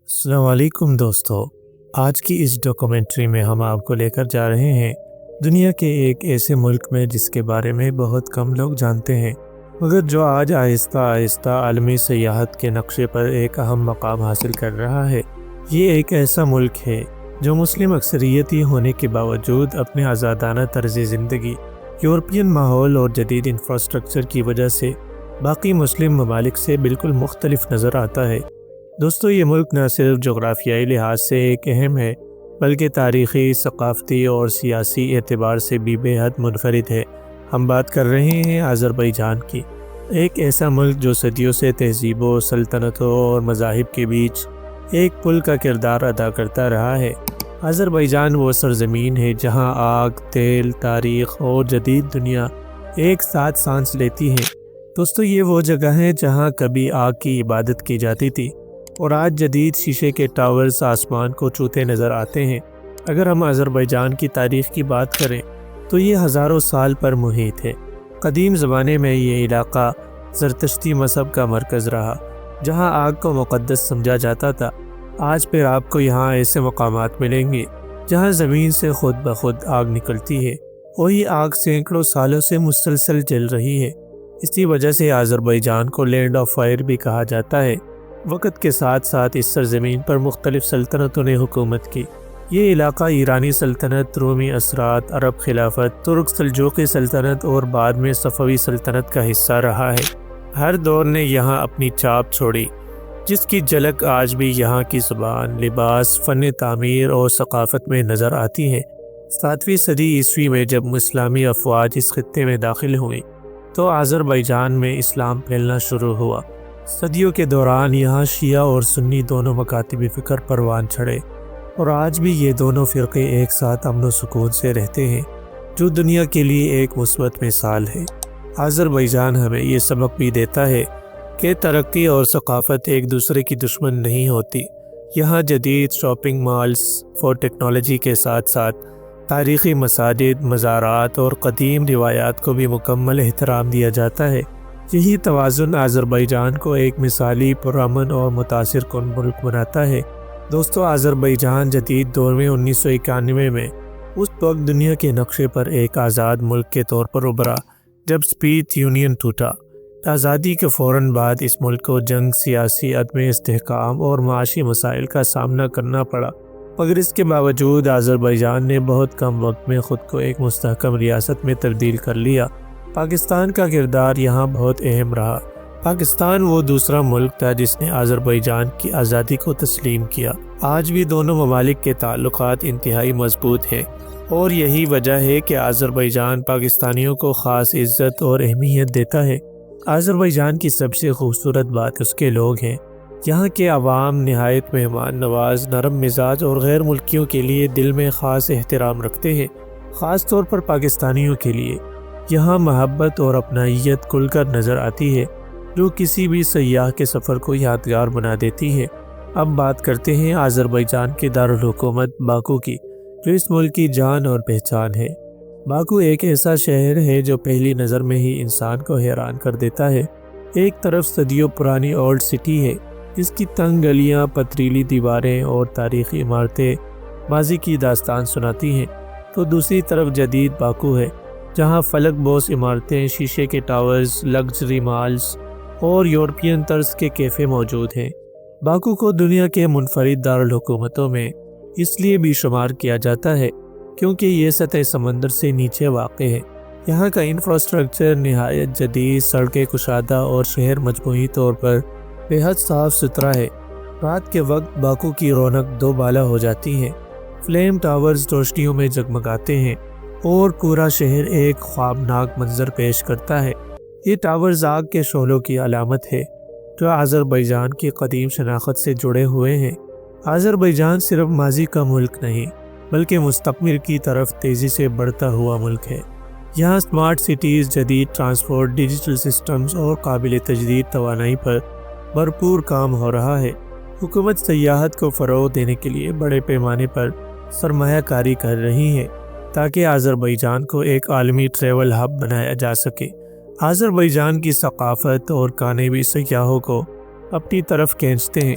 السلام علیکم دوستو، آج کی اس ڈاکومنٹری میں ہم آپ کو لے کر جا رہے ہیں دنیا کے ایک ایسے ملک میں جس کے بارے میں بہت کم لوگ جانتے ہیں، مگر جو آج آہستہ آہستہ عالمی سیاحت کے نقشے پر ایک اہم مقام حاصل کر رہا ہے۔ یہ ایک ایسا ملک ہے جو مسلم اکثریتی ہونے کے باوجود اپنے آزادانہ طرز زندگی، یورپین ماحول اور جدید انفراسٹرکچر کی وجہ سے باقی مسلم ممالک سے بالکل مختلف نظر آتا ہے۔ دوستو، یہ ملک نہ صرف جغرافیائی لحاظ سے ایک اہم ہے بلکہ تاریخی، ثقافتی اور سیاسی اعتبار سے بھی بے حد منفرد ہے۔ ہم بات کر رہے ہیں آذربائیجان کی، ایک ایسا ملک جو صدیوں سے تہذیبوں، سلطنتوں اور مذاہب کے بیچ ایک پل کا کردار ادا کرتا رہا ہے۔ آذربائیجان وہ سرزمین ہے جہاں آگ، تیل، تاریخ اور جدید دنیا ایک ساتھ سانس لیتی ہیں۔ دوستو، یہ وہ جگہ ہے جہاں کبھی آگ کی عبادت کی جاتی تھی اور آج جدید شیشے کے ٹاورز آسمان کو چھوتے نظر آتے ہیں۔ اگر ہم آذربائیجان کی تاریخ کی بات کریں تو یہ ہزاروں سال پر محیط ہے۔ قدیم زمانے میں یہ علاقہ زرتشتی مذہب کا مرکز رہا، جہاں آگ کو مقدس سمجھا جاتا تھا۔ آج پھر آپ کو یہاں ایسے مقامات ملیں گے جہاں زمین سے خود بخود آگ نکلتی ہے، وہی آگ سینکڑوں سالوں سے مسلسل جل رہی ہے۔ اسی وجہ سے آذربائیجان کو لینڈ آف فائر بھی کہا جاتا ہے۔ وقت کے ساتھ ساتھ اس سرزمین پر مختلف سلطنتوں نے حکومت کی۔ یہ علاقہ ایرانی سلطنت، رومی اثرات، عرب خلافت، ترک سلجوقی سلطنت اور بعد میں صفوی سلطنت کا حصہ رہا ہے۔ ہر دور نے یہاں اپنی چھاپ چھوڑی، جس کی جھلک آج بھی یہاں کی زبان، لباس، فن تعمیر اور ثقافت میں نظر آتی ہے۔ 7ویں صدی عیسوی میں جب اسلامی افواج اس خطے میں داخل ہوئی تو آذربائیجان میں اسلام پھیلنا شروع ہوا۔ صدیوں کے دوران یہاں شیعہ اور سنی دونوں مکاتب فکر پروان چڑھے، اور آج بھی یہ دونوں فرقے ایک ساتھ امن و سکون سے رہتے ہیں، جو دنیا کے لیے ایک مثبت مثال ہے۔ آذربائیجان ہمیں یہ سبق بھی دیتا ہے کہ ترقی اور ثقافت ایک دوسرے کی دشمن نہیں ہوتی۔ یہاں جدید شاپنگ مالز اور ٹیکنالوجی کے ساتھ ساتھ تاریخی مساجد، مزارات اور قدیم روایات کو بھی مکمل احترام دیا جاتا ہے۔ یہی توازن آذربائیجان کو ایک مثالی، پرامن اور متاثر کن ملک بناتا ہے۔ دوستو، آذربائیجان جدید دور میں 1991 میں اس وقت دنیا کے نقشے پر ایک آزاد ملک کے طور پر ابھرا جب سوویت یونین ٹوٹا۔ آزادی کے فوراً بعد اس ملک کو جنگ، سیاسی عدم استحکام اور معاشی مسائل کا سامنا کرنا پڑا، مگر اس کے باوجود آذربائیجان نے بہت کم وقت میں خود کو ایک مستحکم ریاست میں تبدیل کر لیا۔ پاکستان کا کردار یہاں بہت اہم رہا۔ پاکستان وہ دوسرا ملک تھا جس نے آذربائیجان کی آزادی کو تسلیم کیا۔ آج بھی دونوں ممالک کے تعلقات انتہائی مضبوط ہیں، اور یہی وجہ ہے کہ آذربائیجان پاکستانیوں کو خاص عزت اور اہمیت دیتا ہے۔ آذربائیجان کی سب سے خوبصورت بات اس کے لوگ ہیں۔ یہاں کے عوام نہایت مہمان نواز، نرم مزاج اور غیر ملکیوں کے لیے دل میں خاص احترام رکھتے ہیں، خاص طور پر پاکستانیوں کے لیے۔ یہاں محبت اور اپنائیت کھل کر نظر آتی ہے، جو کسی بھی سیاح کے سفر کو یادگار بنا دیتی ہے۔ اب بات کرتے ہیں آذربائیجان کے دارالحکومت باکو کی، جو اس ملک کی جان اور پہچان ہے۔ باکو ایک ایسا شہر ہے جو پہلی نظر میں ہی انسان کو حیران کر دیتا ہے۔ ایک طرف صدیوں پرانی اولڈ سٹی ہے، جس کی تنگ گلیاں، پتریلی دیواریں اور تاریخی عمارتیں ماضی کی داستان سناتی ہیں، تو دوسری طرف جدید باکو ہے، جہاں فلک بوس عمارتیں، شیشے کے ٹاورز، لگژری مالز اور یورپین طرز کے کیفے موجود ہیں۔ باکو کو دنیا کے منفرد دارالحکومتوں میں اس لیے بھی شمار کیا جاتا ہے کیونکہ یہ سطح سمندر سے نیچے واقع ہے۔ یہاں کا انفراسٹرکچر نہایت جدید، سڑکیں کشادہ اور شہر مجموعی طور پر بے حد صاف ستھرا ہے۔ رات کے وقت باکو کی رونق دو بالا ہو جاتی ہے۔ فلیم ٹاورز روشنیوں میں جگمگاتے ہیں اور پورا شہر ایک خوابناک منظر پیش کرتا ہے۔ یہ ٹاورز آگ کے شعلوں کی علامت ہے، جو آذربائیجان کی قدیم شناخت سے جڑے ہوئے ہیں۔ آذربائیجان صرف ماضی کا ملک نہیں، بلکہ مستقبل کی طرف تیزی سے بڑھتا ہوا ملک ہے۔ یہاں اسمارٹ سٹیز، جدید ٹرانسپورٹ، ڈیجیٹل سسٹمز اور قابل تجدید توانائی پر بھرپور کام ہو رہا ہے۔ حکومت سیاحت کو فروغ دینے کے لیے بڑے پیمانے پر سرمایہ کاری کر رہی ہے تاکہ آذربائیجان کو ایک عالمی ٹریول ہب بنایا جا سکے۔ آذربائیجان کی ثقافت اور کھانے بھی سیاحوں کو اپنی طرف کھینچتے ہیں۔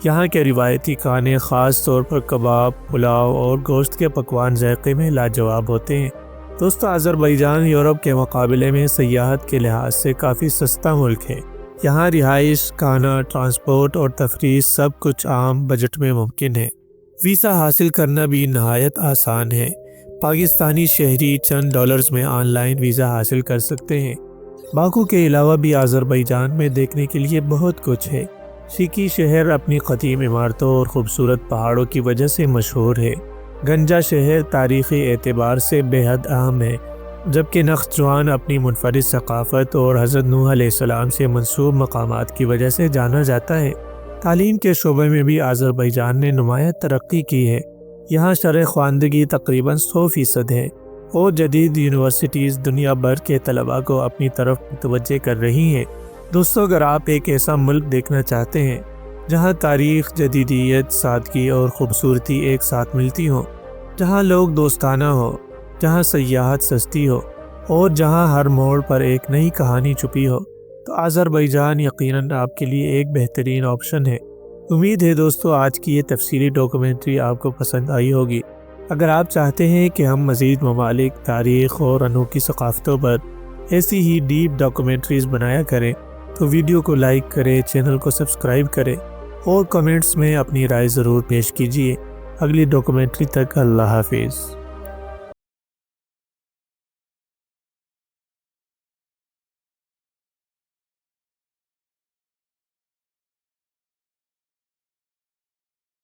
یہاں کے روایتی کھانے خاص طور پر کباب، پلاؤ اور گوشت کے پکوان ذائقے میں لاجواب ہوتے ہیں۔ دوستو آذربائیجان یورپ کے مقابلے میں سیاحت کے لحاظ سے کافی سستا ملک ہے۔ یہاں رہائش، کھانا، ٹرانسپورٹ اور تفریح سب کچھ عام بجٹ میں ممکن ہے۔ ویزا حاصل کرنا بھی نہایت آسان ہے۔ پاکستانی شہری چند ڈالرز میں آن لائن ویزا حاصل کر سکتے ہیں۔ باکو کے علاوہ بھی آذربائیجان میں دیکھنے کے لیے بہت کچھ ہے۔ شیکی شہر اپنی قدیم عمارتوں اور خوبصورت پہاڑوں کی وجہ سے مشہور ہے۔ گنجا شہر تاریخی اعتبار سے بے حد اہم ہے، جبکہ نخچوان اپنی منفرد ثقافت اور حضرت نوح علیہ السلام سے منسوب مقامات کی وجہ سے جانا جاتا ہے۔ تعلیم کے شعبے میں بھی آذربائیجان نے نمایاں ترقی کی ہے۔ یہاں شرح خواندگی تقریباً 100% ہے اور جدید یونیورسٹیز دنیا بھر کے طلباء کو اپنی طرف متوجہ کر رہی ہیں۔ دوستو اگر آپ ایک ایسا ملک دیکھنا چاہتے ہیں جہاں تاریخ، جدیدیت، سادگی اور خوبصورتی ایک ساتھ ملتی ہوں، جہاں لوگ دوستانہ ہو، جہاں سیاحت سستی ہو اور جہاں ہر موڑ پر ایک نئی کہانی چھپی ہو، تو آذربائیجان یقیناً آپ کے لیے ایک بہترین آپشن ہے۔ امید ہے دوستو آج کی یہ تفصیلی ڈاکومنٹری آپ کو پسند آئی ہوگی۔ اگر آپ چاہتے ہیں کہ ہم مزید ممالک، تاریخ اور انوکھی ثقافتوں پر ایسی ہی ڈیپ ڈاکومنٹریز بنایا کریں تو ویڈیو کو لائک کریں، چینل کو سبسکرائب کریں اور کمنٹس میں اپنی رائے ضرور پیش کیجیے۔ اگلی ڈاکومنٹری تک اللہ حافظ۔